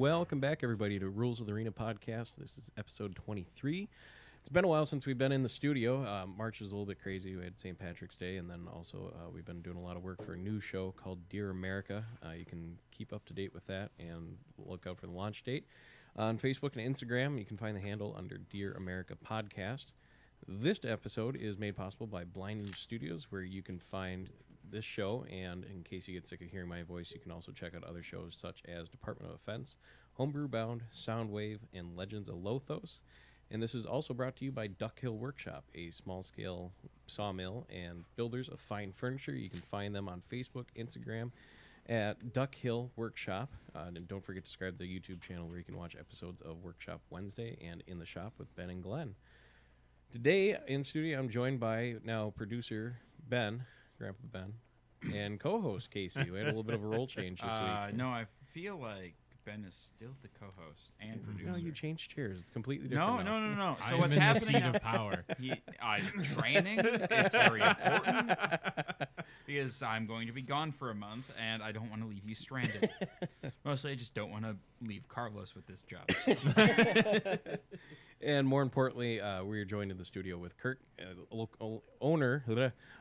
Welcome back, everybody, to Rules of the Arena podcast. This is episode 23. It's been a while since we've been in the studio. March is a little bit crazy. We had St. Patrick's Day, and then also we've been doing a lot of work for a new show called Dear America. You can keep up to date with that and look out for the launch date. On Facebook and Instagram, you can find the handle under Dear America Podcast. This episode is made possible by Blind Ninja Studios, where you can find this show, and in case you get sick of hearing my voice, you can also check out other shows such as Department of Offense, Homebrew Bound, Soundwave, and Legends of Lothos. And this is also brought to you by Duck Hill Workshop, a small-scale sawmill and builders of fine furniture. You can find them on Facebook, Instagram, at Duck Hill Workshop. And don't forget to subscribe to the YouTube channel where you can watch episodes of Workshop Wednesday and In the Shop with Ben and Glenn. Today in studio, I'm joined by now producer Ben, Grandpa Ben, and co-host Casey. We had a little bit of a role change this week. No, I feel like Ben is still the co-host and producer. No, you changed chairs. It's completely different. No. So I'm what's in happening? The seat of power. Training. It's very important because I'm going to be gone for a month, and I don't want to leave you stranded. Mostly, I just don't want to leave Carlos with this job. And more importantly, we are joined in the studio with Kirk, owner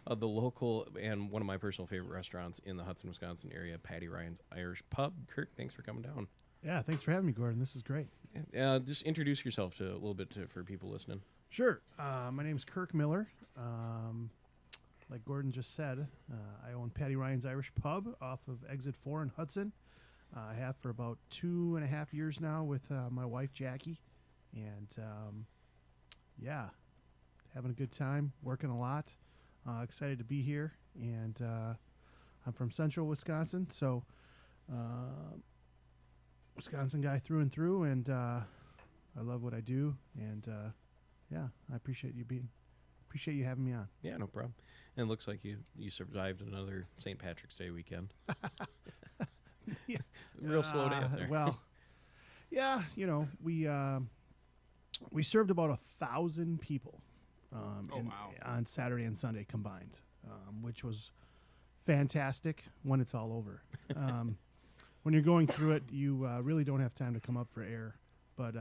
of the local and one of my personal favorite restaurants in the Hudson, Wisconsin area, Paddy Ryan's Irish Pub. Kirk, thanks for coming down. Yeah, thanks for having me, Gordon. This is great. Just introduce yourself a little bit for people listening. Sure. My name's Kirk Miller. Like Gordon just said, I own Paddy Ryan's Irish Pub off of Exit 4 in Hudson. I have for about 2.5 years now with my wife, Jackie. And, having a good time, working a lot. Excited to be here. And I'm from central Wisconsin, so Wisconsin guy through and through. And I love what I do. And, I appreciate you having me on. Yeah, no problem. And it looks like you survived another St. Patrick's Day weekend. Yeah. Real slow day up there. Well, yeah, we served about 1,000 people on Saturday and Sunday combined, which was fantastic when it's all over. When you're going through it, you really don't have time to come up for air. But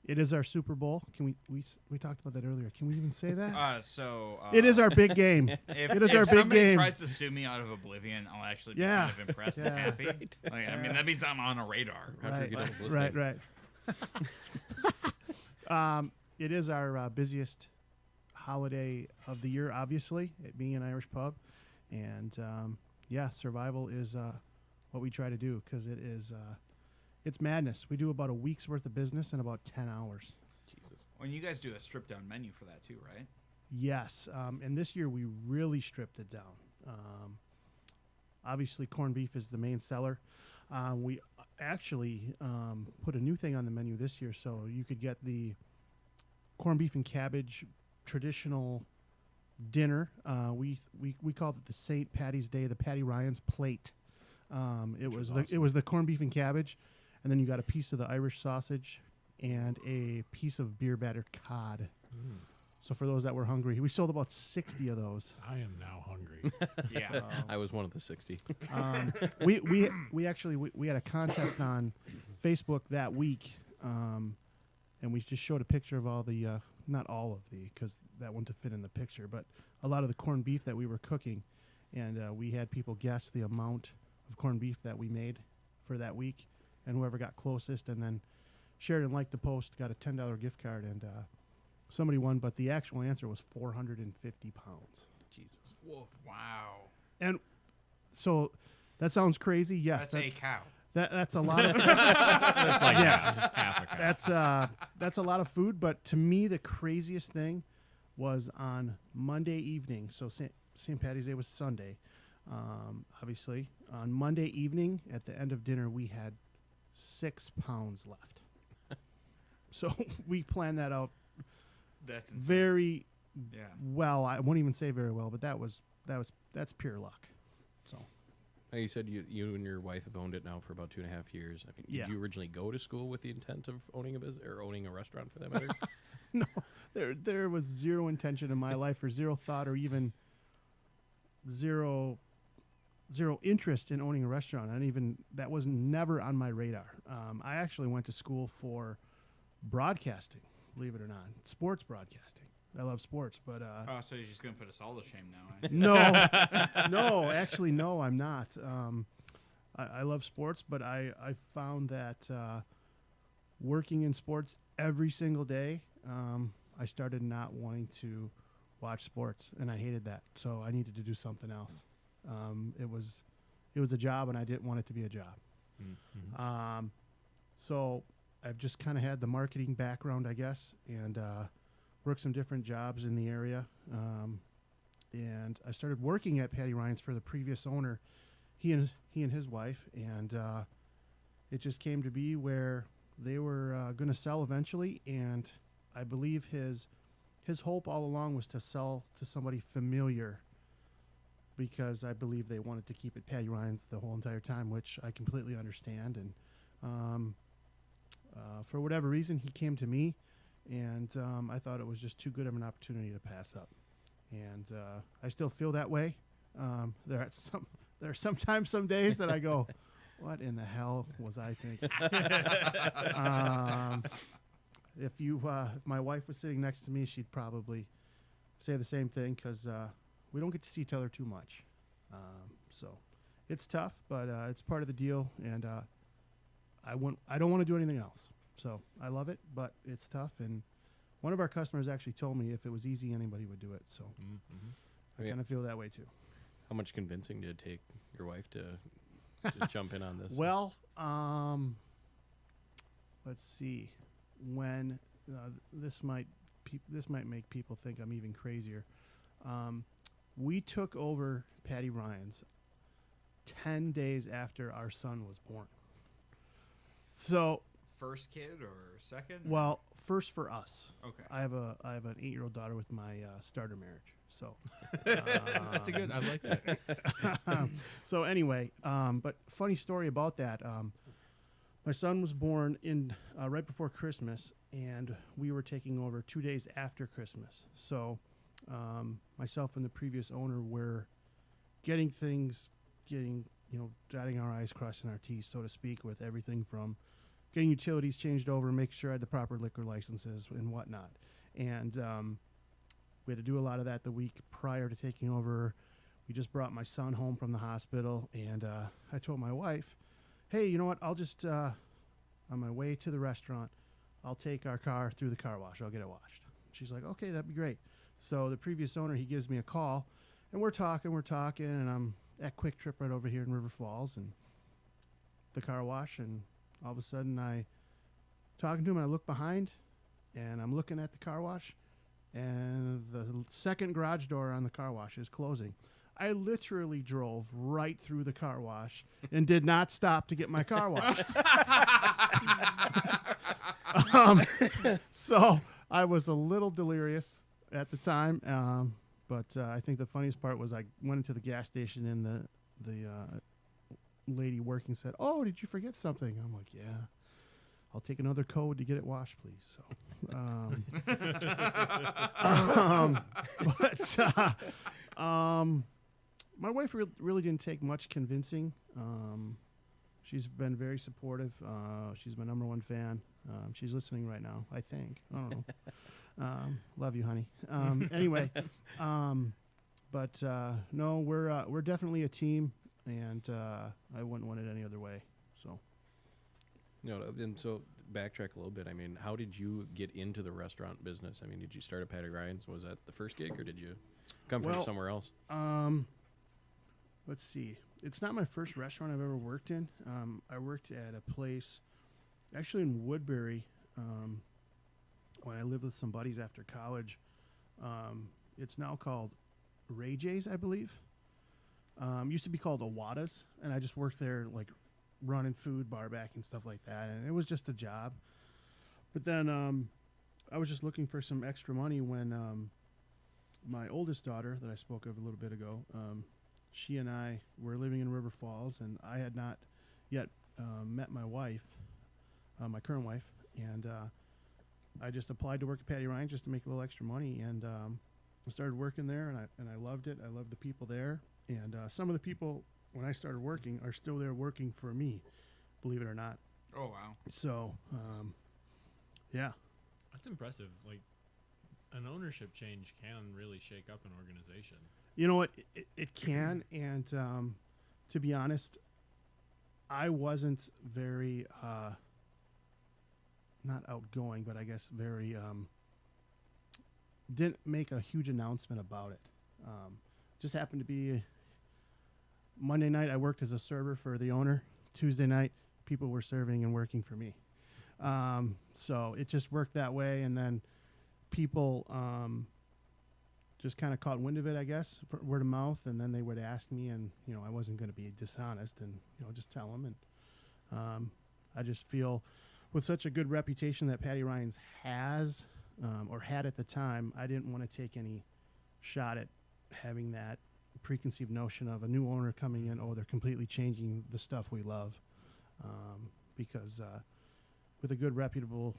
it is our Super Bowl. Can we talked about that earlier? Can we even say that? It is our big game. If somebody tries to sue me out of oblivion, I'll actually be kind of impressed and happy. Right. That means I'm on a radar. Right. It is our busiest holiday of the year, obviously, it being an Irish pub. And, survival is what we try to do because it's madness. We do about a week's worth of business in about 10 hours. Jesus. Well, and you guys do a stripped-down menu for that too, right? Yes. And this year we really stripped it down. Obviously, corned beef is the main seller. We actually put a new thing on the menu this year, so you could get the corned beef and cabbage traditional dinner. We called it the St. Paddy's Day, the Paddy Ryan's plate. It was the corned beef and cabbage, and then you got a piece of the Irish sausage and a piece of beer battered cod. Mm. So for those that were hungry, we sold about 60 of those. I am now hungry. Yeah, I was one of the 60. We actually had a contest on Facebook that week, and we just showed a picture of all the not all of the because that wouldn't have fit in the picture, but a lot of the corned beef that we were cooking, and we had people guess the amount of corned beef that we made for that week, and whoever got closest and then shared and liked the post got a $10 gift card, and somebody won, but the actual answer was 450 pounds. Jesus. Wolf. Wow. And so that sounds crazy. Yes. That's a cow. That's a lot of That's like half a cow. that's a lot of food, but to me the craziest thing was on Monday evening. So St. Paddy's Day was Sunday. Obviously, on Monday evening at the end of dinner we had 6 pounds left. So we planned that out. That's insane. Very well. I won't even say very well, but that's pure luck. So. You said you and your wife have owned it now for about 2.5 years. I mean, did you originally go to school with the intent of owning a business or owning a restaurant for that matter? No, there was zero intention in my life, or zero thought, or even zero zero interest in owning a restaurant. That was never on my radar. I actually went to school for broadcasting, believe it or not, sports broadcasting. I love sports, but So you're just gonna put us all to shame now. I see. no, actually, no, I'm not. I love sports, but I found that working in sports every single day, I started not wanting to watch sports, and I hated that. So I needed to do something else. It was a job, and I didn't want it to be a job. Mm-hmm. So I've just kind of had the marketing background, I guess, and worked some different jobs in the area. And I started working at Paddy Ryan's for the previous owner, he and his wife, and it just came to be where they were going to sell eventually, and I believe his hope all along was to sell to somebody familiar, because I believe they wanted to keep it Paddy Ryan's the whole entire time, which I completely understand. And for whatever reason, he came to me, and I thought it was just too good of an opportunity to pass up. And I still feel that way. There are sometimes some days that I go, what in the hell was I thinking? If my wife was sitting next to me, she'd probably say the same thing, because we don't get to see each other too much. So it's tough, but it's part of the deal, and I don't want to do anything else. So I love it, but it's tough. And one of our customers actually told me if it was easy, anybody would do it. So I kind of feel that way too. How much convincing did it take your wife to jump in on this? Well, let's see. When this might make people think I'm even crazier. We took over Paddy Ryan's 10 days after our son was born. So First kid or second? well, first for us. Okay. I have an 8-year-old daughter with my starter marriage. So That's a good. I like that. so anyway, but funny story about that. My son was born in right before Christmas, and we were taking over 2 days after Christmas. So myself and the previous owner were dotting our I's, crossing our T's, so to speak, with everything from getting utilities changed over, making sure I had the proper liquor licenses and whatnot. And we had to do a lot of that the week prior to taking over. We just brought my son home from the hospital, and I told my wife, hey, you know what? I'll just, on my way to the restaurant, I'll take our car through the car wash. I'll get it washed. She's like, okay, that'd be great. So the previous owner, he gives me a call, and we're talking, and I'm at Quick Trip right over here in River Falls, and the car wash, and all of a sudden talking to him, I look behind, and I'm looking at the car wash, and the second garage door on the car wash is closing. I literally drove right through the car wash and did not stop to get my car washed. So I was a little delirious at the time, but I think the funniest part was I went into the gas station, and the lady working said, "Oh, did you forget something?" I'm like, "Yeah, I'll take another code to get it washed, please." So, my wife really didn't take much convincing. She's been very supportive. She's my number one fan. She's listening right now, I think. I don't know. Love you, honey. Anyway, but no, we're definitely a team, and I wouldn't want it any other way. So. No, and so backtrack a little bit. I mean, how did you get into the restaurant business? I mean, did you start at Paddy Ryan's? Was that the first gig, or did you come from somewhere else? Let's see. It's not my first restaurant I've ever worked in. I worked at a place actually in Woodbury when I lived with some buddies after college. It's now called Ray J's, I believe. Used to be called Awada's, and I just worked there like running food, bar back, and stuff like that, and it was just a job. But then I was just looking for some extra money when my oldest daughter that I spoke of a little bit ago, she and I were living in River Falls, and I had not yet met my wife, my current wife, and I just applied to work at Paddy Ryan just to make a little extra money, and I started working there, and I loved it. I loved the people there, and some of the people when I started working are still there working for me, believe it or not. Oh wow. So, yeah. That's impressive. Like, an ownership change can really shake up an organization. You know what? It can, and to be honest, I wasn't very not outgoing, but I guess very didn't make a huge announcement about it. Just happened to be Monday night. I worked as a server for the owner. Tuesday night, people were serving and working for me. So it just worked that way, and then people just kind of caught wind of it, I guess, for word of mouth, and then they would ask me, and I wasn't going to be dishonest, and just tell them. And I just feel, with such a good reputation that Paddy Ryan's has or had at the time, I didn't want to take any shot at having that preconceived notion of a new owner coming in. Oh, they're completely changing the stuff we love, because with a good reputable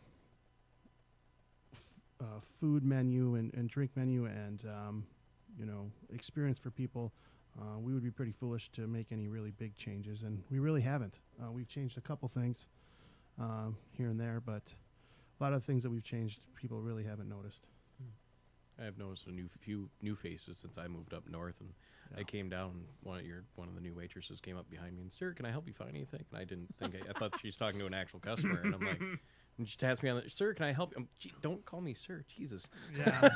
food menu and drink menu and experience for people, we would be pretty foolish to make any really big changes, and we really haven't. We've changed a couple things here and there, but a lot of things that we've changed, people really haven't noticed. I have noticed a few new faces since I moved up north, and I came down, and one of the new waitresses came up behind me and, "Sir, can I help you find anything?" And I didn't think I thought she was talking to an actual customer, and I'm like, and she asked me on the, "Sir, can I help you?" Don't call me sir, Jesus. Yeah.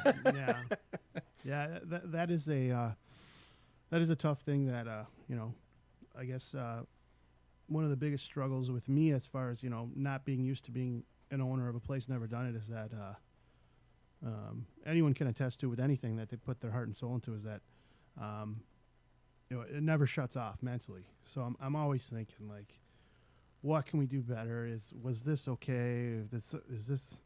That is a tough thing that I guess one of the biggest struggles with me, as far as not being used to being an owner of a place, never done it, is that anyone can attest to with anything that they put their heart and soul into, is that it never shuts off mentally. So I'm always thinking, like, what can we do better? Was this okay? Is this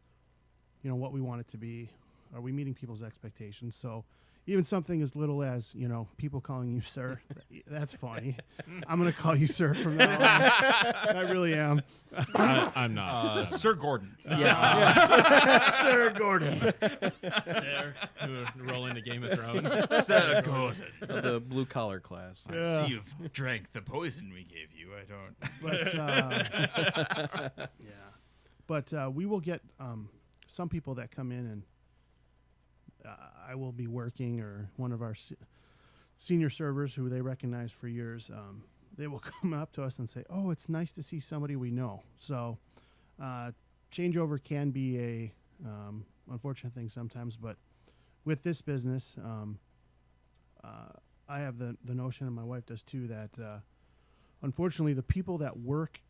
what we want it to be? Are we meeting people's expectations? So even something as little as people calling you sir, that's funny. I'm gonna call you sir from now on. I really am. I'm not. Sir Gordon. Sir Gordon. Sir, roll into Game of Thrones. Sir Gordon. The blue collar class. Yeah. I see you've drank the poison we gave you. I don't. But But we will get some people that come in, and I will be working, or one of our senior servers who they recognize for years, they will come up to us and say, "Oh, it's nice to see somebody we know." So changeover can be a unfortunate thing sometimes, but with this business, I have the notion, and my wife does too, that unfortunately the people that work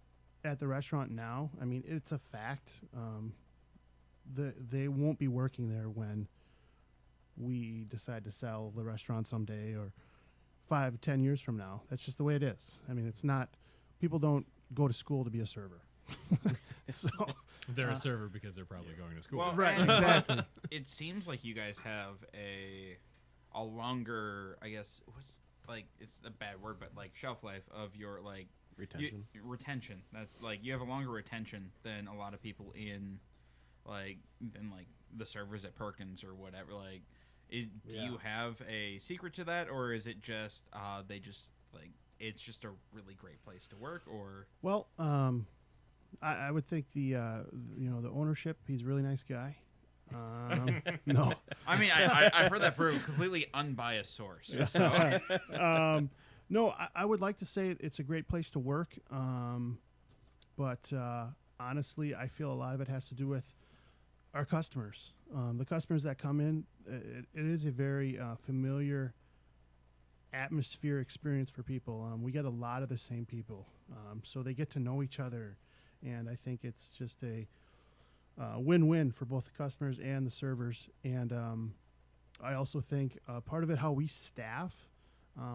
at the restaurant now, I mean, it's a fact, they won't be working there when we decide to sell the restaurant someday, or 5-10 years from now. That's just the way it is. I mean, it's not, people don't go to school to be a server. So They're a server because they're probably going to school. Well, right, and exactly. It seems like you guys have a longer, I guess, it's a bad word, but like shelf life of your Retention. retention. That's like you have a longer retention than a lot of people in than the servers at Perkins or whatever. Do you have a secret to that, or is it just they just it's just a really great place to work? Or well, I would think the ownership, he's a really nice guy. No, I mean I've heard that from a completely unbiased source. So. No, I would like to say it's a great place to work, but honestly, I feel a lot of it has to do with our customers. The customers that come in, it is a very familiar atmosphere experience for people. We get a lot of the same people, so they get to know each other, and I think it's just a win-win for both the customers and the servers. And I also think part of it, how we staff,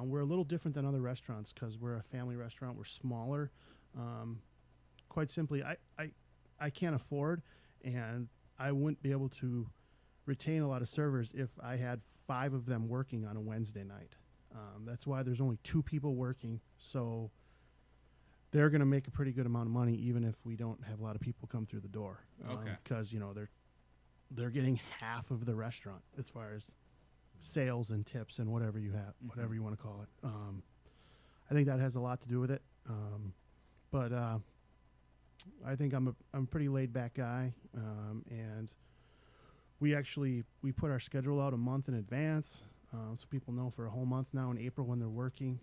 we're a little different than other restaurants because we're a family restaurant. We're smaller. Quite simply, I can't afford, and I wouldn't be able to retain a lot of servers if I had 5 of them working on a Wednesday night. That's why there's only 2 people working, so they're going to make a pretty good amount of money even if we don't have a lot of people come through the door. Okay. Because they're getting half of the restaurant as far as sales and tips and whatever you have, whatever you want to call it. I think that has a lot to do with it. But I think I'm a pretty laid back guy, and we put our schedule out a month in advance, so people know for a whole month now in April when they're working.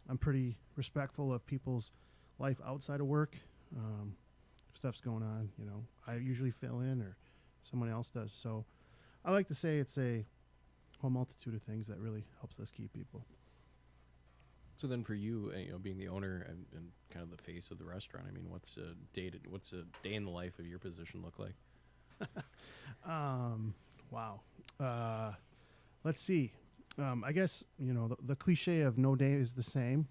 I'm pretty respectful of people's life outside of work. If stuff's going on, I usually fill in or someone else does. So I like to say it's a whole multitude of things that really helps us keep people. So then, for you, being the owner and kind of the face of the restaurant, I mean, what's a day in the life of your position look like? Wow. Let's see. I guess the cliche of no day is the same.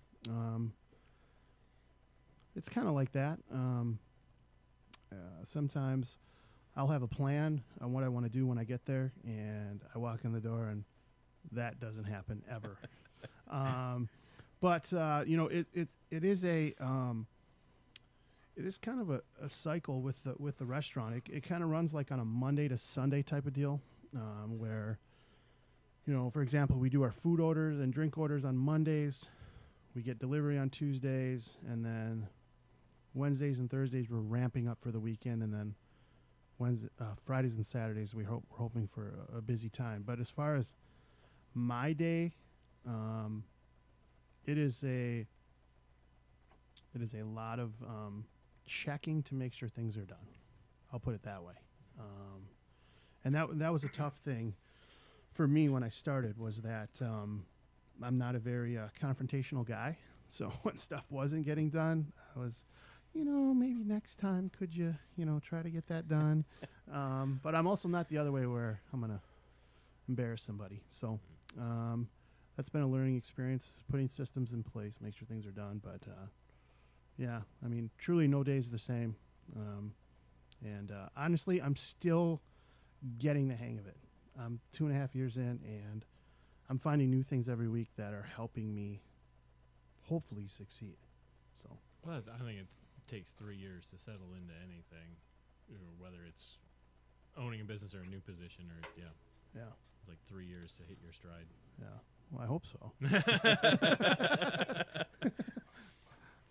It's kind of like that. Sometimes I'll have a plan on what I want to do when I get there, and I walk in the door, and that doesn't happen ever. But it is kind of a cycle with the restaurant. It kind of runs like on a Monday to Sunday type of deal, where for example, we do our food orders and drink orders on Mondays. We get delivery on Tuesdays, and then Wednesdays and Thursdays we're ramping up for the weekend, and then Fridays and Saturdays we're hoping for a busy time. But as far as my day, it is a lot of checking to make sure things are done. I'll put it that way. And that was a tough thing for me when I started, was that I'm not a very confrontational guy. So when stuff wasn't getting done, I was, maybe next time could you, try to get that done. But I'm also not the other way where I'm going to embarrass somebody. So that's been a learning experience, putting systems in place, make sure things are done. But yeah, I mean, truly no day is the same. And honestly, I'm still getting the hang of it. I'm 2.5 years in, and I'm finding new things every week that are helping me hopefully succeed. So I think it takes 3 years to settle into anything, whether it's owning a business or a new position, or yeah, it's like 3 years to hit your stride. Yeah, well, I hope so.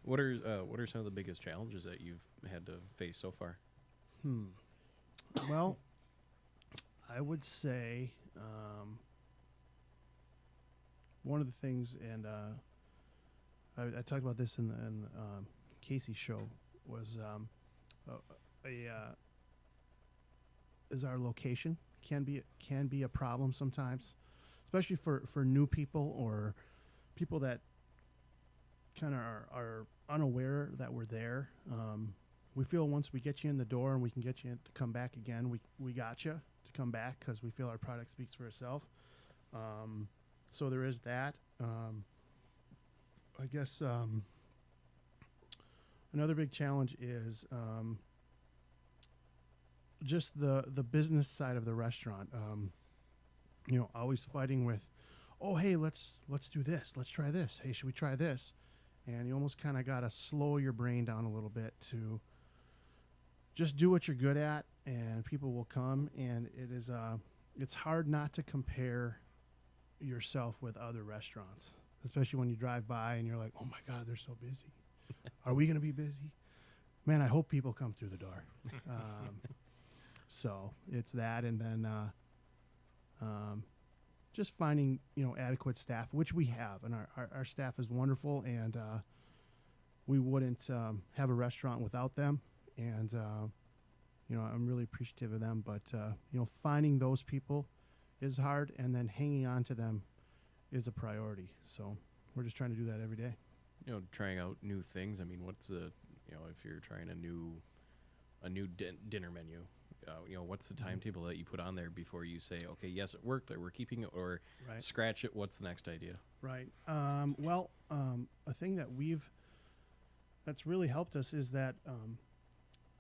What are some of the biggest challenges that you've had to face so far? Well, I would say one of the things, and I talked about this in Casey's show, was is our location can be a problem sometimes, especially for new people or people that kind of are unaware that we're there. We feel once we get you in the door and we can get you to come back again, we got you to come back because we feel our product speaks for itself. So there is that. I guess another big challenge is just the business side of the restaurant. Always fighting with, oh, hey, let's do this. Let's try this. Hey, should we try this? And you almost kind of got to slow your brain down a little bit to just do what you're good at, and people will come. And it is it's hard not to compare yourself with other restaurants, especially when you drive by and you're like, oh my God, they're so busy. Are we going to be busy? Man, I hope people come through the door. So it's that, and then just finding adequate staff, which we have, and our staff is wonderful, and we wouldn't have a restaurant without them, and I'm really appreciative of them. But finding those people is hard, and then hanging on to them is a priority. So we're just trying to do that every day. Trying out new things. I mean, what's if you're trying a new dinner menu, what's the timetable that you put on there before you say, okay, yes, it worked, or we're keeping it, or right. Scratch it? What's the next idea? Right. A thing that's really helped us is that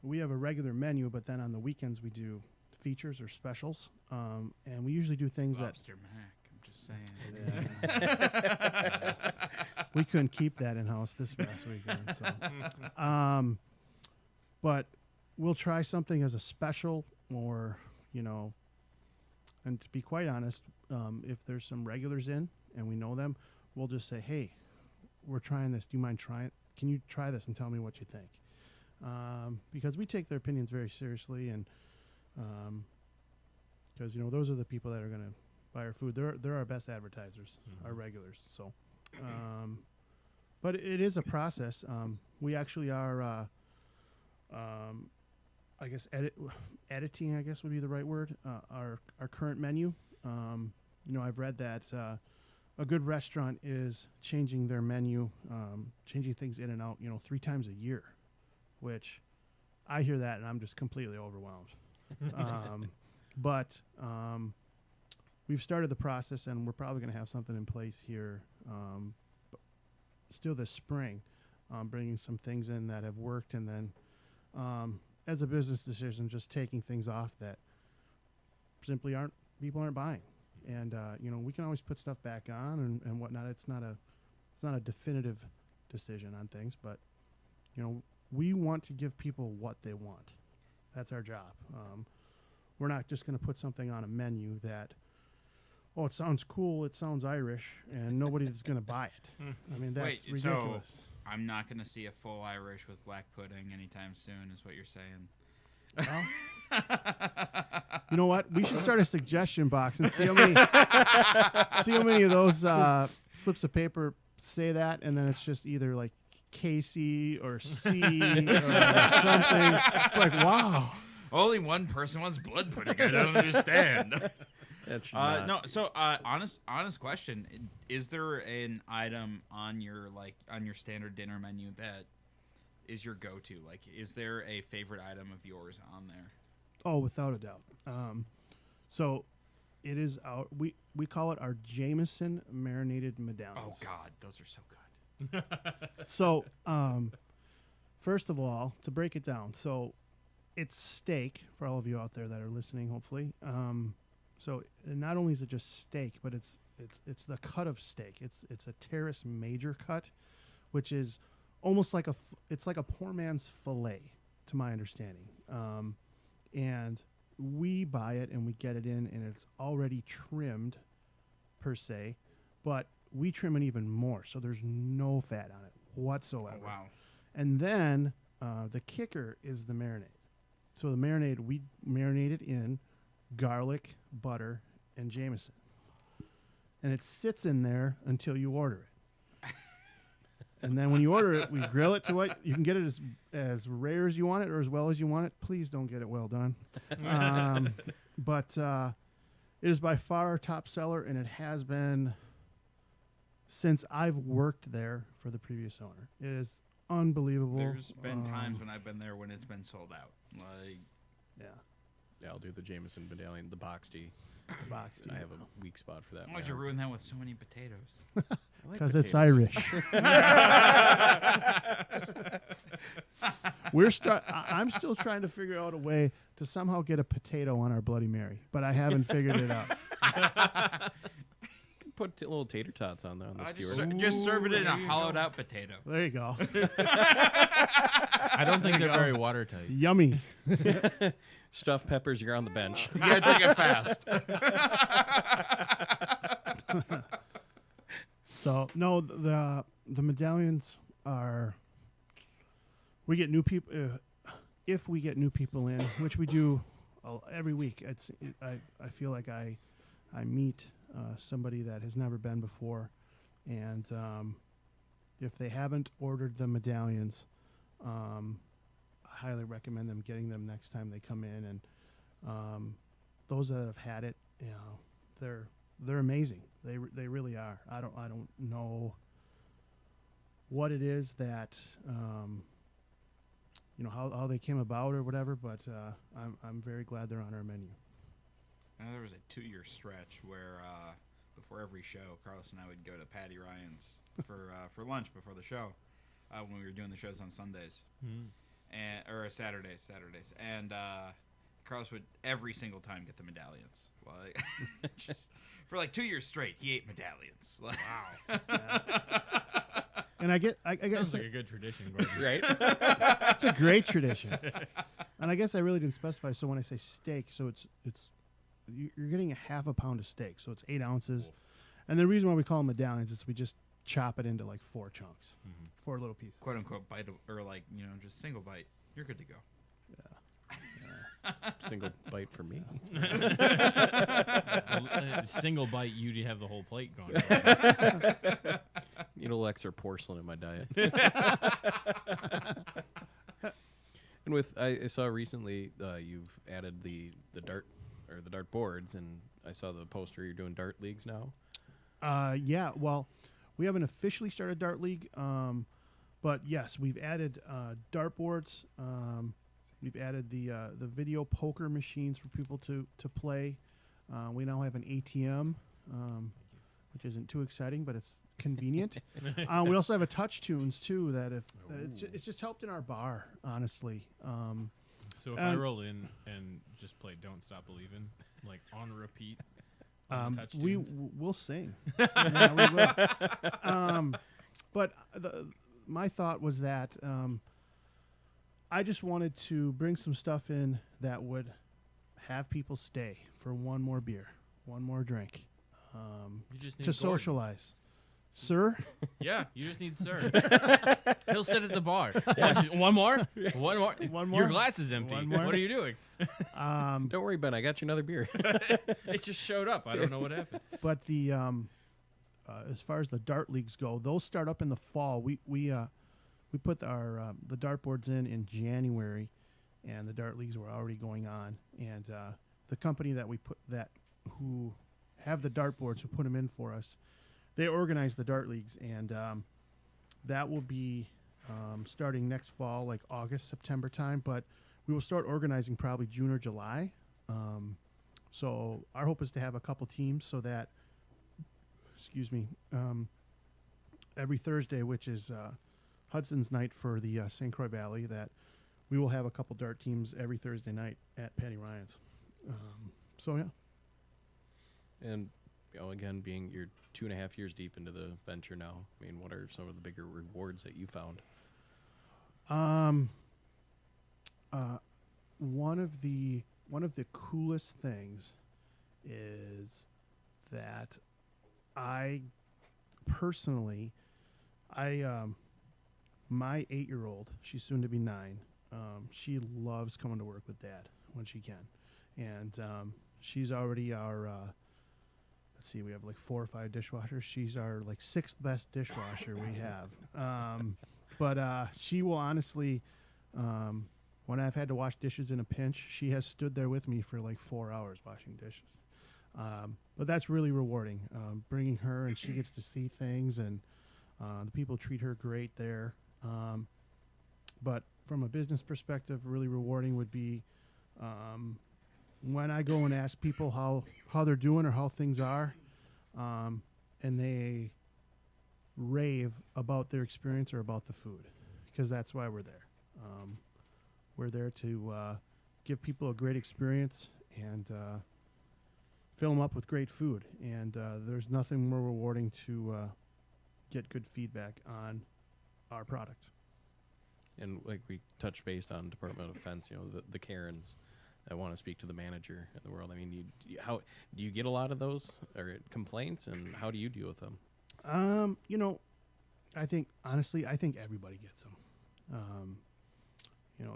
we have a regular menu, but then on the weekends we do features or specials, and we usually do things Lobster Mac. I'm just saying. Yeah. We couldn't keep that in house this past weekend. So, but we'll try something as a special, or and to be quite honest, if there's some regulars in and we know them, we'll just say, hey, we're trying this. Do you mind trying? Can you try this and tell me what you think? Because we take their opinions very seriously, and because those are the people that are going to buy our food. They're our best advertisers, our regulars. So, but it is a process. We actually are, I guess, editing. I guess would be the right word. Our current menu. I've read that a good restaurant is changing their menu, changing things in and out. 3 times a year, which I hear that and I'm just completely overwhelmed. But we've started the process, and we're probably going to have something in place here still this spring, bringing some things in that have worked, and then as a business decision, just taking things off that simply people aren't buying. And we can always put stuff back on and whatnot. It's not a definitive decision on things, but we want to give people what they want. That's our job. We're not just going to put something on a menu that, it sounds cool, it sounds Irish, and nobody's going to buy it. I mean, that's ridiculous. So I'm not going to see a full Irish with black pudding anytime soon, is what you're saying. Well, you know what? We should start a suggestion box and see how many of those slips of paper say that, and then it's just either like Casey or C or something. It's like, wow. Only one person wants blood pudding. I don't understand. No. So honest question: is there an item on your standard dinner menu that is your go-to? Like, is there a favorite item of yours on there? Oh, without a doubt. So it is we call it our Jameson marinated medallions. Oh God, those are so good. So, first of all, to break it down, so it's steak for all of you out there that are listening, hopefully. So not only is it just steak, but it's the cut of steak. It's a terrace major cut, which is almost like it's like a poor man's fillet, to my understanding. And we buy it and we get it in, and it's already trimmed, per se, but we trim it even more, so there's no fat on it whatsoever. Oh, wow. And then the kicker is the marinade. So the marinade, we marinate it in garlic, butter, and Jameson. And it sits in there until you order it. And then when you order it, we grill it to what you can get it as rare as you want it or as well as you want it. Please don't get it well done. But it is by far our top seller, and it has been since I've worked there for the previous owner. It is unbelievable. There's been times when I've been there when it's been sold out. Like, Yeah, I'll do the Jameson medallion, the box tea. I have a weak spot for that. why'd you ruin that with so many potatoes? Because it's Irish. I'm still trying to figure out a way to somehow get a potato on our Bloody Mary, but I haven't figured it out. Put little tater tots on there on the skewer. Just serve it in a hollowed out potato. There you go. I don't think they're very watertight. Yummy. Stuffed peppers, you're on the bench. You gotta take it fast. So no, the medallions are. We get new people. If we get new people in, which we do every week, I feel like I meet somebody that has never been before, and if they haven't ordered the medallions, I highly recommend them getting them next time they come in. And those that have had it, they're amazing. They really are. I don't know what it is that how they came about or whatever, but I'm very glad they're on our menu. Now, there was a 2-year stretch where before every show, Carlos and I would go to Paddy Ryan's for lunch before the show when we were doing the shows on Sundays or Saturdays, and Carlos would every single time get the medallions. Like, just for like 2 years straight, he ate medallions. Like, wow. Yeah. And I guess Sounds like a good tradition, Gordon. Right? it's a great tradition. And I guess I really didn't specify. So when I say steak, so it's you're getting a half a pound of steak, so it's 8 ounces. Oof. And the reason why we call them medallions is we just chop it into like 4 chunks, 4 little pieces. quote unquote bite or like just single bite, you're good to go. Single bite for me. Single bite, you'd have the whole plate gone. Need a little extra porcelain in my diet. And I saw recently you've added the dart boards, and I saw the poster. You're doing dart leagues now. Yeah, well, we haven't officially started Dart League, but yes, we've added dartboards. We've added the video poker machines for people to play. We now have an ATM, which isn't too exciting, but it's convenient. We also have a touch tunes too. It's just helped in our bar, honestly. So if I roll in and just play "Don't Stop Believin'" like on repeat, on touch tunes, we'll sing. Yeah, we will. But my thought was that I just wanted to bring some stuff in that would have people stay for one more beer, one more drink, you just need to Gordon. socialize. Sir? Yeah, you just need Sir. He'll sit at the bar. One more? One more? One more? Your glass is empty. One more? What are you doing? Don't worry, Ben. I got you another beer. It just showed up. I don't know what happened. But the as far as the dart leagues go, those start up in the fall. We put our the dartboards in January, and the dart leagues were already going on. And the company who have the dartboards, who put them in for us, they organize the dart leagues, and that will be starting next fall, like August, September time. But we will start organizing probably June or July. So our hope is to have a couple teams so that, every Thursday, which is Hudson's night for the St. Croix Valley, that we will have a couple dart teams every Thursday night at Paddy Ryan's. So yeah. And again, being you're 2.5 years deep into the venture now, I mean, what are some of the bigger rewards that you found? One of the coolest things is that I personally, my 8-year-old, she's soon to be 9. She loves coming to work with Dad when she can, and she's already our. Let's see, we have like 4 or 5 dishwashers. She's our like 6th best dishwasher we have. But she will honestly, when I've had to wash dishes in a pinch, she has stood there with me for like 4 hours washing dishes. But that's really rewarding, bringing her, and she gets to see things, and the people treat her great there. But from a business perspective, really rewarding would be when I go and ask people how they're doing or how things are, and they rave about their experience or about the food, because that's why we're there. We're there to give people a great experience and fill them up with great food. And there's nothing more rewarding to get good feedback on our product. And like we touched base on Department of Defense, the Karens that want to speak to the manager in the world. I mean, how do you get a lot of those or complaints, and how do you deal with them? I think everybody gets them.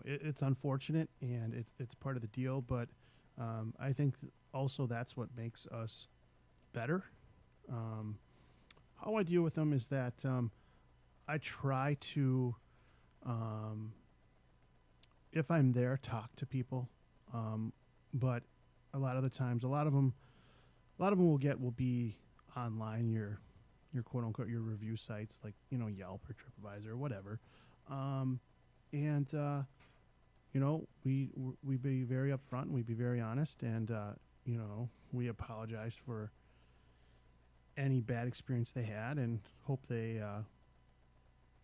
It's unfortunate, and it's part of the deal, but I think also that's what makes us better. How I deal with them is that I try to, if I'm there, talk to people. But a lot of the times, a lot of them will be online, your quote unquote your review sites like Yelp or TripAdvisor or whatever, we be very upfront and we be very honest, and we apologize for any bad experience they had and hope they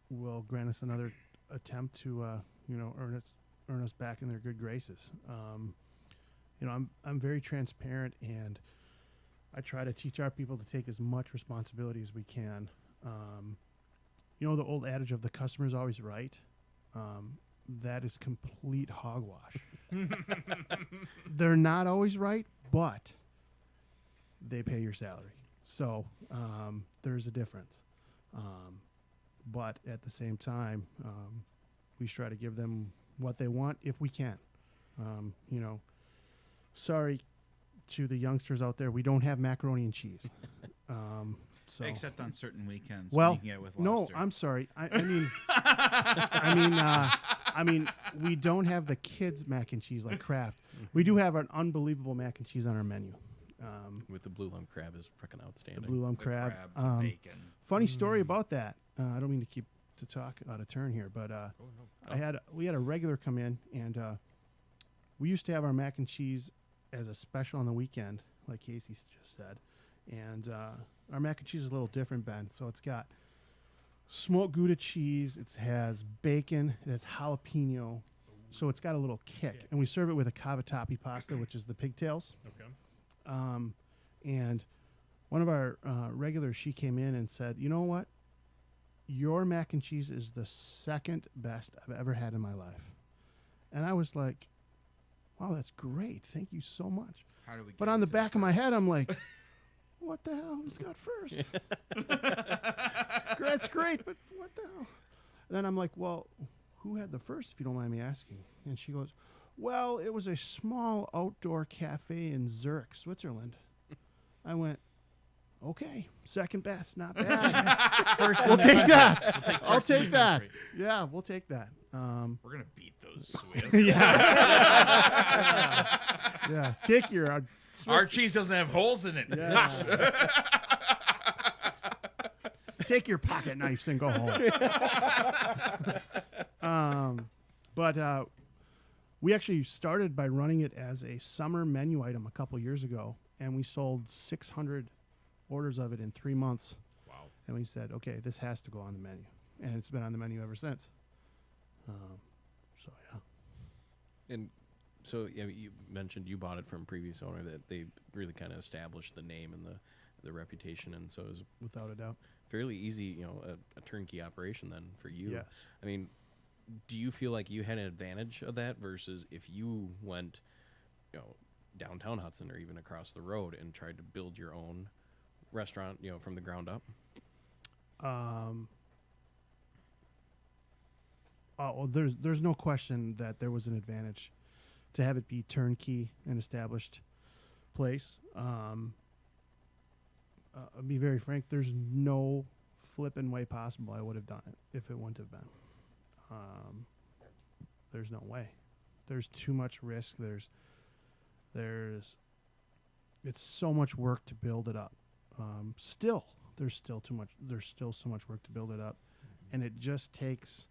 will grant us another attempt to earn us back in their good graces. I'm very transparent, and I try to teach our people to take as much responsibility as we can. The old adage of the customer's always right. That is complete hogwash. They're not always right, but they pay your salary. So there's a difference. But at the same time, we try to give them what they want if we can. Sorry to the youngsters out there, we don't have macaroni and cheese. So Except on certain weekends. well, when you can get with no, lobster. I'm sorry. I mean, we don't have the kids' mac and cheese like Kraft. We do have an unbelievable mac and cheese on our menu. With the blue lump crab is freaking outstanding. The blue lump The crab. the bacon. Funny story about that. I don't mean to talk out of turn here, but we had a regular come in, and we used to have our mac and cheese as a special on the weekend, like Casey just said. And our mac and cheese is a little different, Ben. So it's got smoked Gouda cheese. It has bacon. It has jalapeno. So it's got a little kick. And we serve it with a cavatappi pasta, which is the pigtails. Okay. And one of our regulars, she came in and said, "You know what? Your mac and cheese is the second best I've ever had in my life." And I was like, "Wow, that's great. Thank you so much." How do we? But get on the to back of my head, first? I'm like, "What the hell? Who's got first? That's great, but what the hell?" And then I'm like, "Well, who had the first, if you don't mind me asking?" And she goes, "Well, it was a small outdoor cafe in Zurich, Switzerland." I went, "Okay, second best, not bad. First We'll in the take country. that. We'll take I'll first in take the that. country. Yeah, we'll take that." We're gonna beat those Swiss. Yeah. Take your Our Swiss, cheese doesn't have holes in it. yeah. Take your pocket knives and go home. But we actually started by running it as a summer menu item a couple years ago, and we sold 600 orders of it in 3 months. Wow. And we said, okay, this has to go on the menu, and it's been on the menu ever since. So yeah. And so yeah, you mentioned you bought it from a previous owner that they really kind of established the name and the reputation, and so it was Without a doubt. fairly easy, a turnkey operation then for you. Yes. I mean, do you feel like you had an advantage of that versus if you went, downtown Hudson or even across the road and tried to build your own restaurant, from the ground up? Well, there's no question that there was an advantage to have it be turnkey and established place. I'll be very frank. There's no flipping way possible I would have done it if it wouldn't have been. There's no way. There's too much risk. It's so much work to build it up. There's still so much work to build it up, and it just takes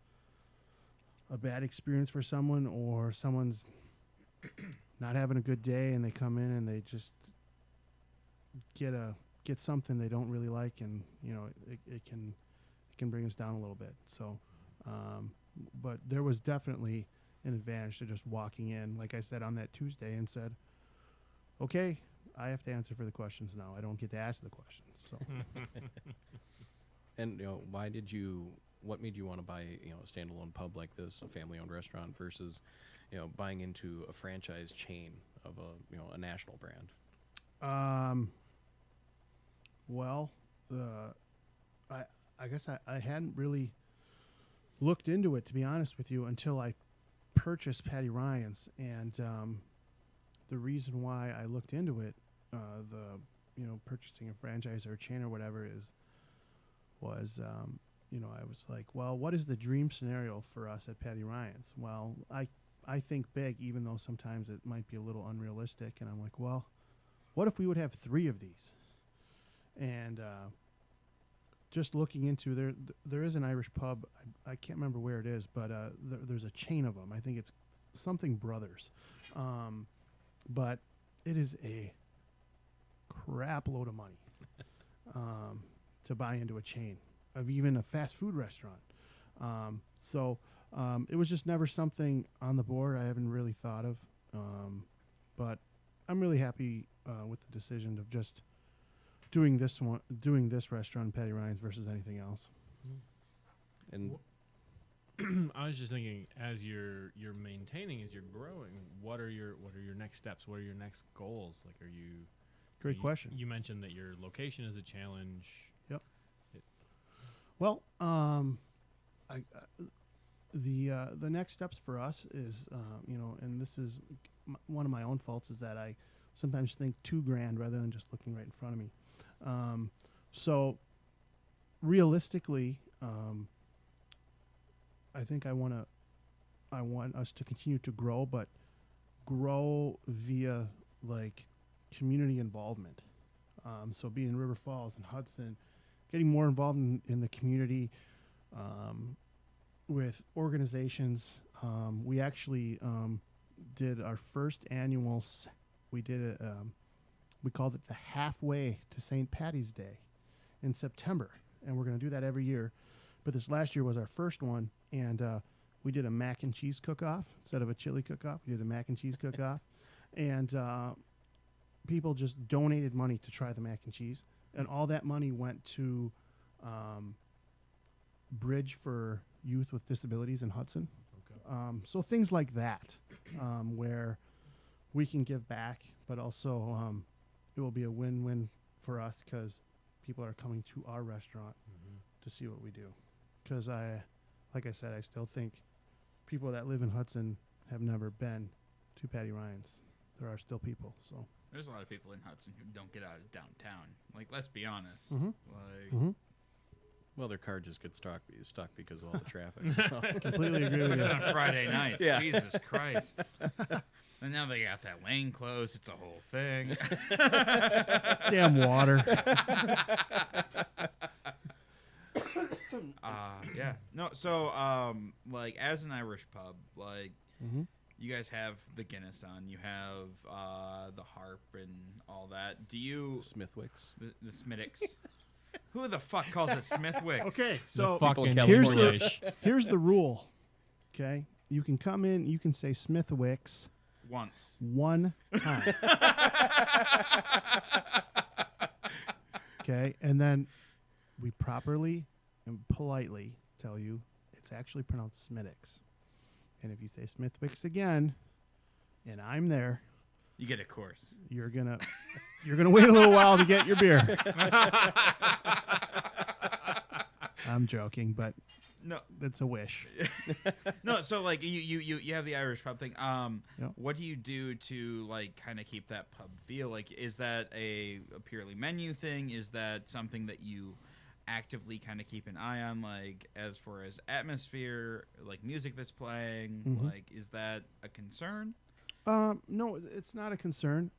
a bad experience for someone, or someone's not having a good day and they come in and they just get something they don't really like, and it can bring us down a little bit. So but there was definitely an advantage to just walking in, like I said, on that Tuesday, and said, okay, I have to answer for the questions now. I don't get to ask the questions. So And what made you want to buy a standalone pub like this, a family-owned restaurant, versus buying into a franchise chain of a national brand? Well, I guess I hadn't really looked into it, to be honest with you, until I purchased Paddy Ryan's, and the reason why I looked into it, purchasing a franchise or a chain or whatever was I was like, well, what is the dream scenario for us at Paddy Ryan's? Well, I think big, even though sometimes it might be a little unrealistic, and I'm like, well, what if we would have 3 of these? And just looking into there is an Irish pub. I can't remember where it is, but there's a chain of them. I think it's something Brothers, but it is a crap load of money to buy into a chain of even a fast food restaurant. So it was just never something on the board I haven't really thought of. But I'm really happy with the decision of just doing this restaurant, Paddy Ryan's, versus anything else. And I was just thinking, as you're maintaining, as you're growing, what are your next steps? What are your next goals? Like, Great question. You mentioned that your location is a challenge. Yep. Well, the next steps for us is, and this is one of my own faults, is that I sometimes think too grand rather than just looking right in front of me. So realistically, I think I want us to continue to grow, but grow via like community involvement. So being in River Falls and Hudson, getting more involved in the community with organizations. We actually did our first annual. We did it. We called it the Halfway to St. Paddy's Day in September, and we're going to do that every year. But this last year was our first one, and we did a mac and cheese cook-off instead of a chili cook-off. We did a mac and cheese cook-off, and people just donated money to try the mac and cheese, and all that money went to Bridge for Youth with Disabilities in Hudson. Okay. So things like that, where we can give back, but also it will be a win-win for us because people are coming to our restaurant to see what we do. Because like I said, I still think people that live in Hudson have never been to Paddy Ryan's. There are still people. So There's a lot of people in Hudson who don't get out of downtown. Like, let's be honest. Mhm. Like, Well, their car just gets stuck because of all the traffic. completely agree with it's you. on Friday nights. Yeah. Jesus Christ. And now they got that lane closed. It's a whole thing. Damn water. Yeah. No. So, like, as an Irish pub, like, you guys have the Guinness on. You have the harp and all that. Do you Smithwick's. the Smittix? Who the fuck calls it Smithwick? Okay, So so fucking here's English. here's the rule. Okay, you can come in. You can say Smithwick's Once. one time. Okay, and then we properly and politely tell you it's actually pronounced Smittix. And if you say Smithwick's again, and I'm there, You get a course. you're gonna wait a little while to get your beer. I'm joking, but No. it's a wish. No, so like you have the Irish pub thing. Yep. What do you do to like kind of keep that pub feel? Like, is that a purely menu thing? Is that something that you actively kind of keep an eye on, like as far as atmosphere, like music that's playing? Like, is that a concern? No, it's not a concern.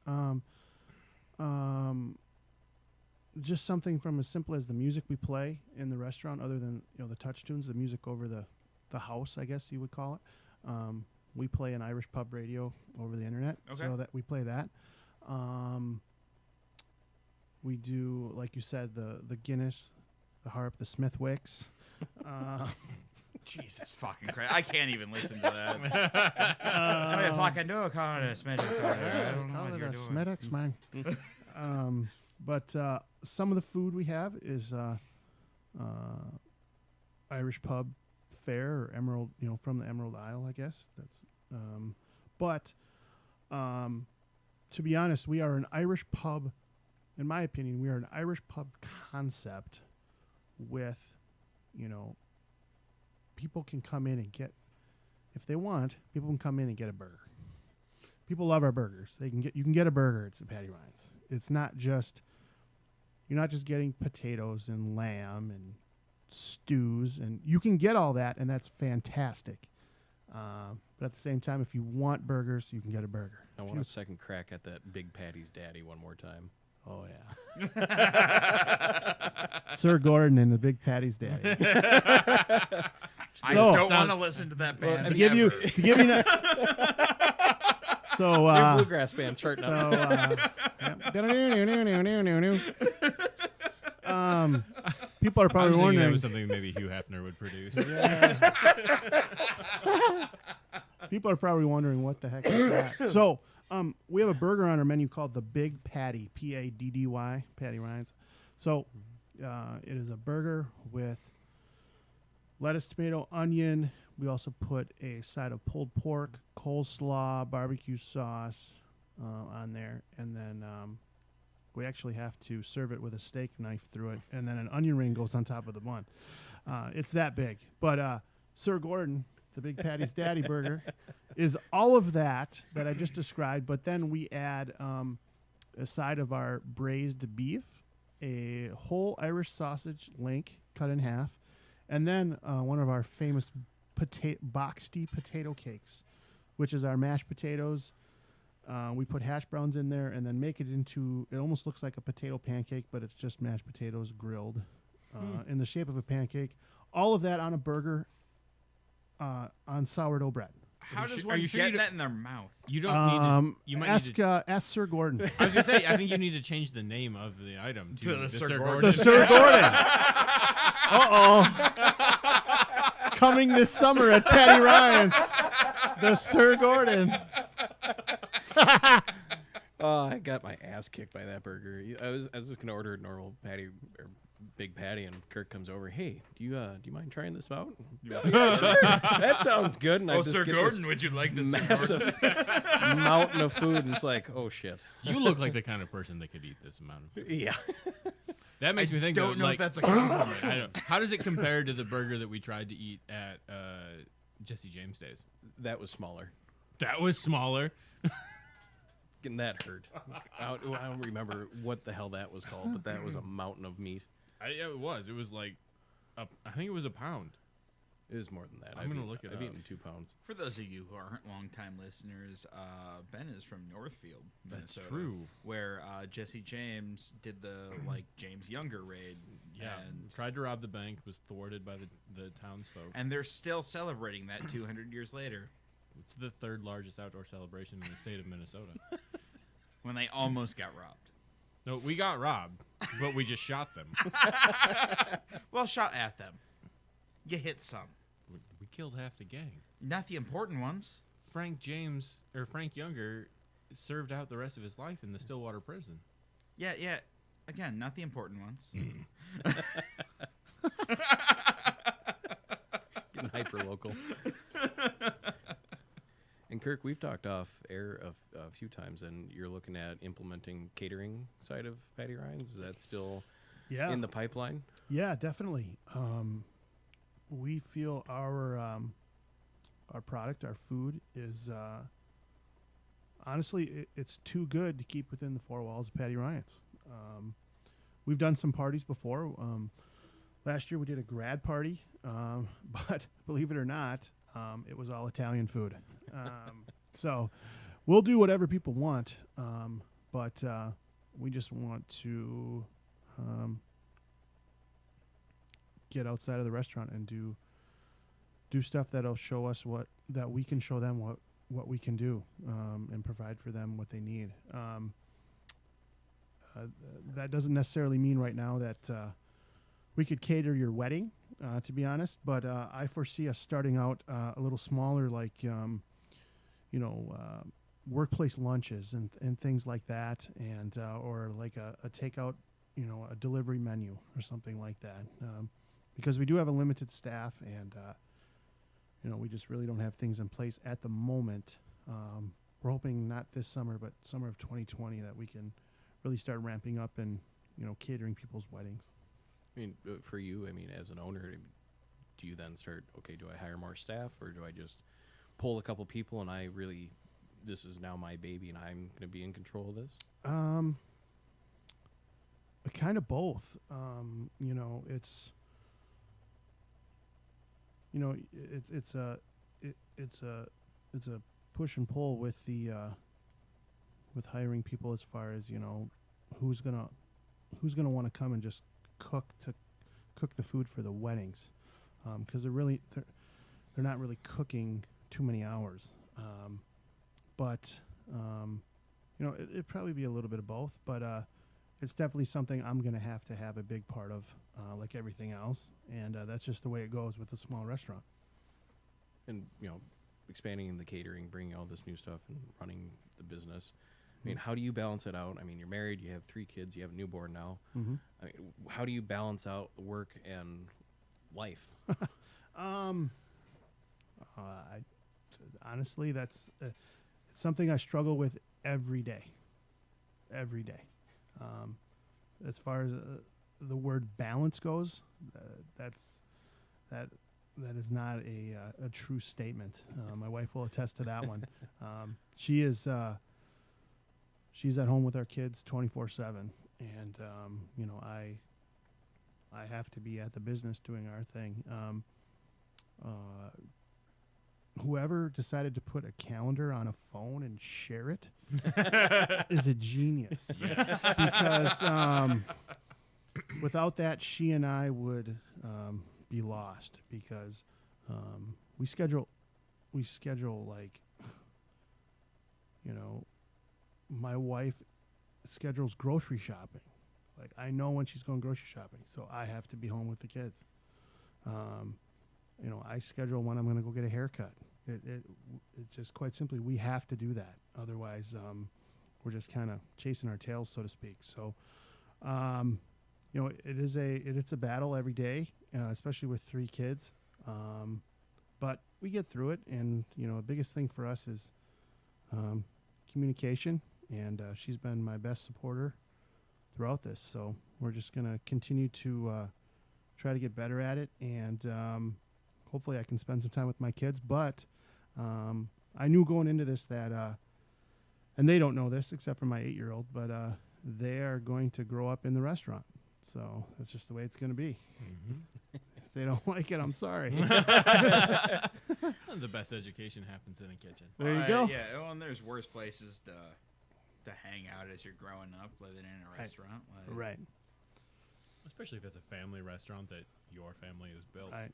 Just something from as simple as the music we play in the restaurant, other than the touch tunes, the music over the house, I guess you would call it. We play an Irish pub radio over the internet, Okay. so that we play that. We do, like you said, the Guinness, the harp, the Smithwicks. Jesus fucking Christ! I can't even listen to that. What the fuck I do? Call it a Smittix over there. I don't know Call what it you're a doing. Smithwicks, man. But some of the food we have is Irish pub fare or Emerald, from the Emerald Isle, I guess. That's but to be honest, we are an Irish pub. In my opinion, we are an Irish pub concept with, people can come in and get, if they want, people can come in and get a burger. People love our burgers. You can get a burger at Paddy Ryan's. It's not just, you're not just getting potatoes and lamb and stews, and you can get all that, and that's fantastic. But at the same time, if you want burgers, you can get a burger. I want a second crack at that Big Patty's daddy one more time. Oh yeah, Sir Gordon and the Big Patty's daddy. I So- don't want to listen to that band. to give you that. So Your bluegrass band starting up. People are I probably was thinking that wondering. was something maybe Hugh Hefner would produce. People are probably wondering what the heck is that. So, we have a burger on our menu called the Big Paddy, Paddy, Paddy Ryan's. So, it is a burger with lettuce, tomato, onion. We also put a side of pulled pork, coleslaw, barbecue sauce on there, and then we actually have to serve it with a steak knife through it, and then an onion ring goes on top of the bun. It's that big. But Sir Gordon, the Big Paddy's Daddy Burger, is all of that I just described. But then we add a side of our braised beef, a whole Irish sausage link cut in half, and then one of our famous boxty potato cakes, which is our mashed potatoes. We put hash browns in there and then make it into, it almost looks like a potato pancake, but it's just mashed potatoes grilled in the shape of a pancake. All of that on a burger on sourdough bread. How does one get that in their mouth? You don't need to. You might ask, need to, ask Sir Gordon. I was going to say, I think you need to change the name of the item to the the Sir Sir Gordon. The Sir Gordon. Coming this summer at Paddy Ryan's. The Sir Gordon. Oh, I got my ass kicked by that burger. I was just gonna order a normal patty or big patty, and Kirk comes over. Hey, do you mind trying this out? Yeah, sure. That sounds good. And I just Sir get Gordon, would you like this? massive mountain of food, and it's like, oh shit. You look like the kind of person that could eat this amount of food. Yeah. That makes me think. Don't though, know like, if that's a compliment. I don't. How does it compare to the burger that we tried to eat at Jesse James Days? That was smaller. That was smaller. And that hurt. I don't remember what the hell that was called, but that was a mountain of meat. Yeah, it was. It was like, I think it was a pound. It was more than that. I'm gonna look it I've up. eaten 2 pounds. For those of you who aren't longtime listeners, Ben is from Northfield, That's Minnesota, true. where Jesse James did the James Younger raid. Yeah, and tried to rob the bank, was thwarted by the townsfolk. and they're still celebrating that 200 years later It's the 3rd largest outdoor celebration in the state of Minnesota. when they almost got robbed. No, we got robbed, but we just shot them. Well, shot at them. You hit some, We killed half the gang. not the important ones. Frank Younger served out the rest of his life in the Stillwater prison. Yeah. Again, not the important ones. Getting hyper local. And Kirk, we've talked off air a few times, and you're looking at implementing catering side of Paddy Ryan's. Is that still in the pipeline? Yeah, definitely. We feel our product, our food, is honestly it's too good to keep within the 4 walls of Paddy Ryan's. We've done some parties before. Last year we did a grad party, but believe it or not, it was all Italian food. So we'll do whatever people want, but we just want to get outside of the restaurant and do stuff that'll show us that we can show them what we can do, and provide for them what they need. That doesn't necessarily mean right now that we could cater your wedding, to be honest, but I foresee us starting out a little smaller, like workplace lunches and things like that, and or like a takeout, a delivery menu or something like that, because we do have a limited staff, and we just really don't have things in place at the moment. We're hoping not this summer, but summer of 2020, that we can really start ramping up and catering people's weddings. I mean, for you, as an owner, do you then start, okay, do I hire more staff, or do I just pull a couple people and this is now my baby and I'm going to be in control of this? Kind of both. It's a push and pull with the with hiring people, as far as who's gonna want to come and just cook the food for the weddings, because they're not really cooking too many hours, but it'd probably be a little bit of both, but it's definitely something I'm gonna have a big part of, like everything else, and that's just the way it goes with a small restaurant. And expanding the catering, bringing all this new stuff and running the business, how do you balance it out? You're married, you have 3 kids, you have a newborn now. Mm-hmm. How do you balance out work and life? Honestly, that's it's something I struggle with every day. As far as the word balance goes, that is not a true statement. My wife will attest to that one. She is she's at home with our kids 24/7, and I have to be at the business doing our thing. Whoever decided to put a calendar on a phone and share it is a genius. Yes. Because without that, she and I would be lost, because we schedule like, my wife schedules grocery shopping. Like, I know when she's going grocery shopping, so I have to be home with the kids. I schedule when I'm going to go get a haircut. It's just quite simply, we have to do that. Otherwise, we're just kind of chasing our tails, so to speak. So, it's a battle every day, especially with 3 kids. But we get through it, and the biggest thing for us is communication, and she's been my best supporter throughout this. So we're just going to continue to try to get better at it, and hopefully I can spend some time with my kids. But I knew going into this that, and they don't know this except for my 8-year-old, but they are going to grow up in the restaurant. So that's just the way it's going to be. Mm-hmm. If they don't like it, I'm sorry. The best education happens in a kitchen. There you go. Yeah, well, and there's worse places to hang out as you're growing up, living in a Right. restaurant. Right. Especially if it's a family restaurant that your family has built. Right.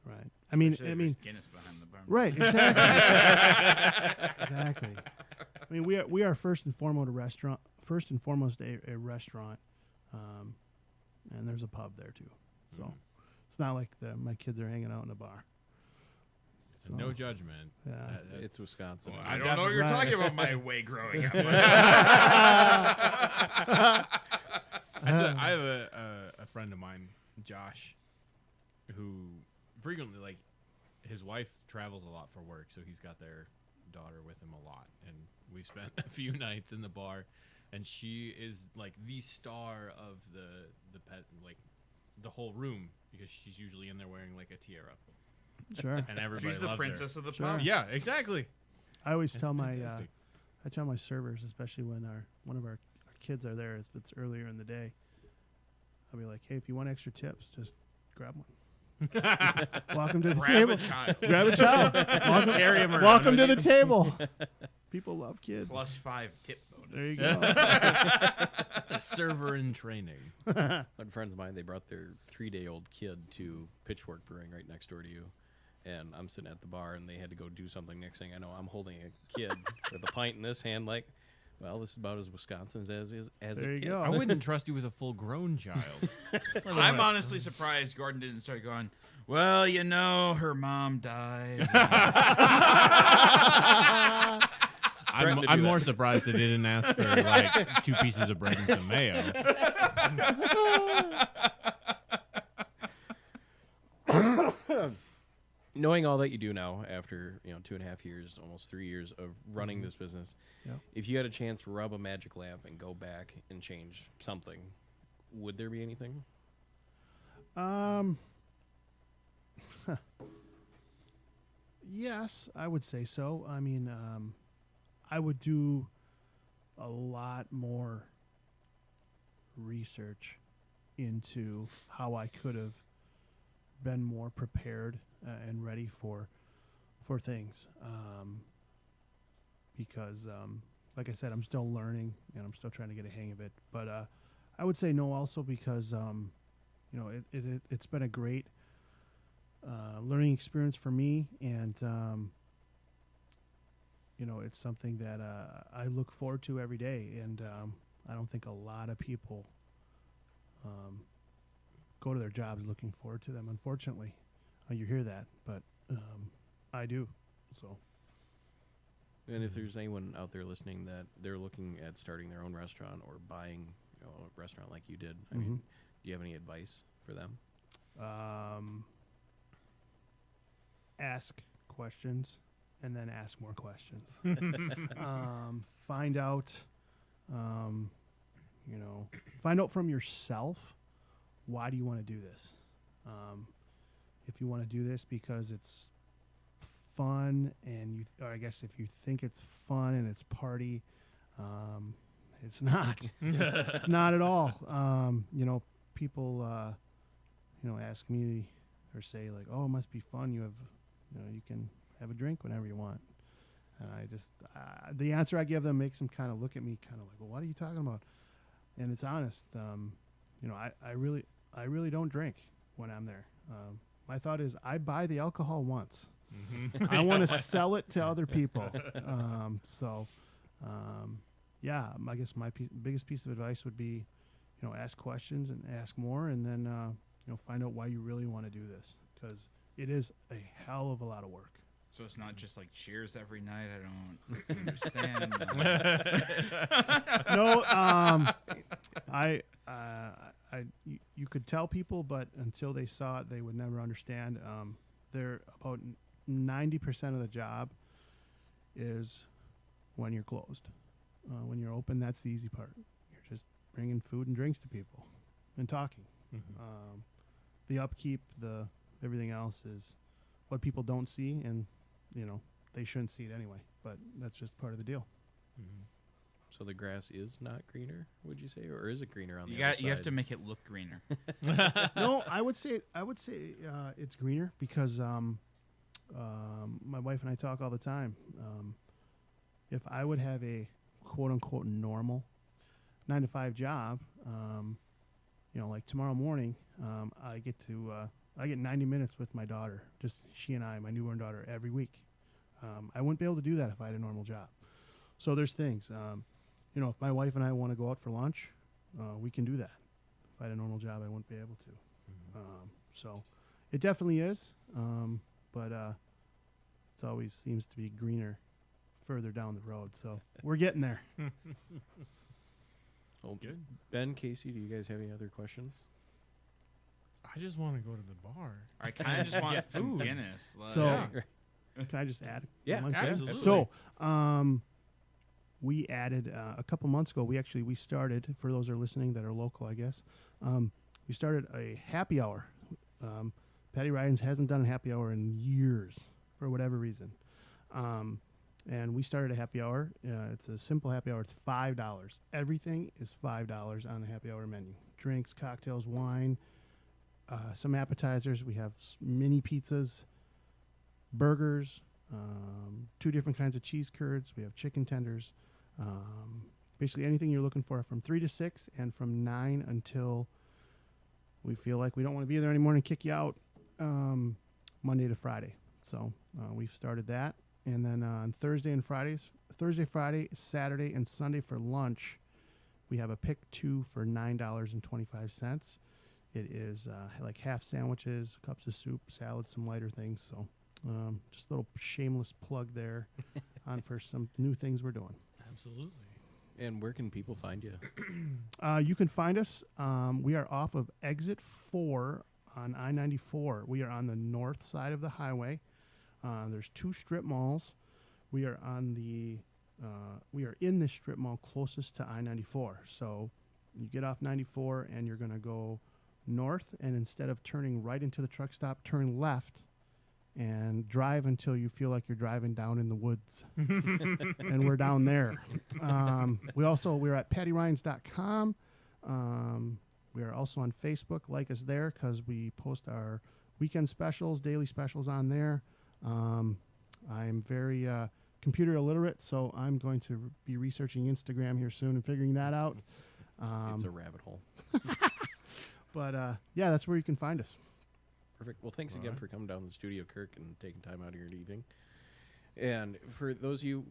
Right. I mean, Especially if there's Guinness behind the bar. right. Exactly. Exactly. I mean, we are first and foremost a restaurant. A restaurant, and there's a pub there too. So it's not like my kids are hanging out in a bar. So, No judgment. Yeah. It's Wisconsin. Well, I don't know what you're Right. talking about my way growing up. I have a friend of mine, Josh, who frequently, like, his wife travels a lot for work, so he's got their daughter with him a lot, and we've spent a few nights in the bar, and she is like the star of the pet, like the whole room, because she's usually in there wearing like a tiara, Sure. and everybody She's the loves princess her. of the Sure. pub. Yeah, exactly. I always That's tell fantastic. I tell my servers, especially when one of our kids are there, if it's earlier in the day, I'll be like, hey, if you want extra tips, just grab one. Welcome to the Grab table. a child. Grab a child. Carry 'em around Welcome with to you. the table. People love kids. +5 tip bonus. There you go. A server in training. One friends of mine, they brought their 3-day-old kid to Pitchfork Brewing right next door to you. And I'm sitting at the bar, and they had to go do something. Next thing I know, I'm holding a kid with a pint in this hand, like, well, this is about as Wisconsin as There it you gets. go. I wouldn't trust you with a full-grown child. I'm honestly surprised Gordon didn't start going, well, her mom died. Threatened to do I'm that. more surprised they didn't ask for like 2 pieces of bread and some mayo. Knowing all that you do now, after 2.5 years, almost 3 years of running this business, Yep. if you had a chance to rub a magic lamp and go back and change something, would there be anything? Yes, I would say so. I mean, I would do a lot more research into how I could have been more prepared and ready for things. Because, like I said, I'm still learning and I'm still trying to get a hang of it. But I would say no also because, it's been a great learning experience for me, and it's something that I look forward to every day, and I don't think a lot of people go to their jobs looking forward to them. Unfortunately, you hear that, but I do. So, And if there's anyone out there listening that they're looking at starting their own restaurant or buying a restaurant like you did, I mean, do you have any advice for them? ask questions and then ask more questions. Find out, find out from yourself, why do you want to do this? if you want to do this because it's fun and or I guess if you think it's fun and it's party, it's not. It's not at all. People, ask me or say like, "Oh, it must be fun. You can have a drink whenever you want." And I just, the answer I give them makes them kind of look at me, kind of like, "Well, what are you talking about?" And it's honest. I really don't drink when I'm there. My thought is, I buy the alcohol once. Mm-hmm. I want to sell it to other people. I guess my biggest piece of advice would be, ask questions and ask more, and then find out why you really want to do this, because it is a hell of a lot of work. So it's not just like cheers every night. I don't understand. You could tell people, but until they saw it, they would never understand. They're about 90% of the job is when you're closed. When you're open, that's the easy part. You're just bringing food and drinks to people and talking. Mm-hmm. The upkeep, everything else is what people don't see, and they shouldn't see it anyway. But that's just part of the deal. Mm-hmm. So the grass is not greener, would you say, or is it greener on the You other side? You have to make it look greener. No, I would say it's greener because my wife and I talk all the time. If I would have a quote unquote normal 9-to-5 job, like tomorrow morning, I get 90 minutes with my daughter, just she and I, my newborn daughter, every week. I wouldn't be able to do that if I had a normal job. So there's things. If my wife and I want to go out for lunch, we can do that. If I had a normal job, I wouldn't be able to. Mm-hmm. So it definitely is, but it always seems to be greener further down the road. So we're getting there. Well, Good. Ben, Casey, do you guys have any other questions? I just want to go to the bar. I kind of just want Get some food. Guinness. Like, So Yeah. can I just add? Yeah, one thing? absolutely. So we added a couple months ago. We started, for those that are listening that are local, I guess. We started a happy hour. Paddy Ryan's hasn't done a happy hour in years for whatever reason. And we started a happy hour. It's a simple happy hour. It's $5. Everything is $5 on the happy hour menu. Drinks, cocktails, wine, some appetizers. We have mini pizzas, burgers, 2 different kinds of cheese curds. We have chicken tenders. Basically anything you're looking for from 3 to 6 and from 9 until we feel like we don't want to be there anymore and kick you out, Monday to Friday. So we've started that. And then on Thursday, Friday, Saturday, and Sunday for lunch, we have a pick 2 for $9.25. It is like half sandwiches, cups of soup, salads, some lighter things. So just a little shameless plug there on for some new things we're doing. Absolutely. And where can people find you? You can find us. We are off of exit 4 on I-94. We are on the north side of the highway. There's 2 strip malls. We are in the strip mall closest to I-94. So you get off 94 and you're going to go north, and instead of turning right into the truck stop, turn left and drive until you feel like you're driving down in the woods. And we're down there. We're at paddyryans.com. We are also on Facebook. Like us there because we post our weekend specials, daily specials on there. I'm very computer illiterate, so I'm going to be researching Instagram here soon and figuring that out. It's a rabbit hole. But that's where you can find us. Perfect. Well, thanks All again right. for coming down to the studio, Kirk, and taking time out of your evening. And for those of you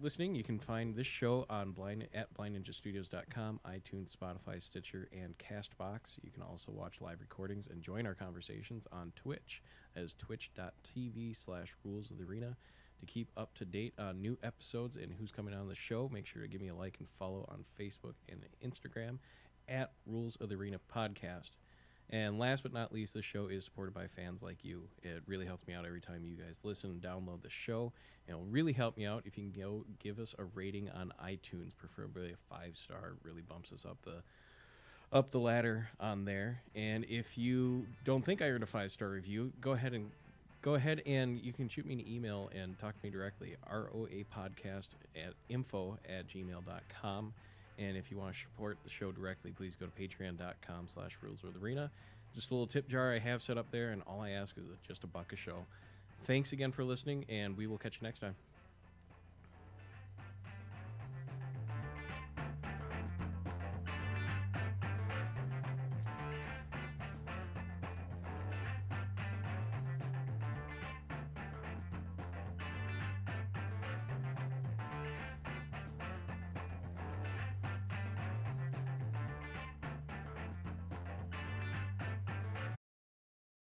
listening, you can find this show on blindninjastudios.com, iTunes, Spotify, Stitcher, and CastBox. You can also watch live recordings and join our conversations on Twitch as twitch.tv/rulesofthearena. To keep up to date on new episodes and who's coming on the show, make sure to give me a like and follow on Facebook and Instagram at Rules of the Arena Podcast. And last but not least, this show is supported by fans like you. It really helps me out every time you guys listen and download the show. And it'll really help me out if you can go give us a rating on iTunes, preferably a 5-star. Really bumps us up the up the ladder on there. And if you don't think I earned a 5-star review, go ahead and you can shoot me an email and talk to me directly. roapodcast@info@gmail.com. And if you want to support the show directly, please go to patreon.com/ruleswitharena. Just a little tip jar I have set up there, and all I ask is just $1 a show. Thanks again for listening, and we will catch you next time.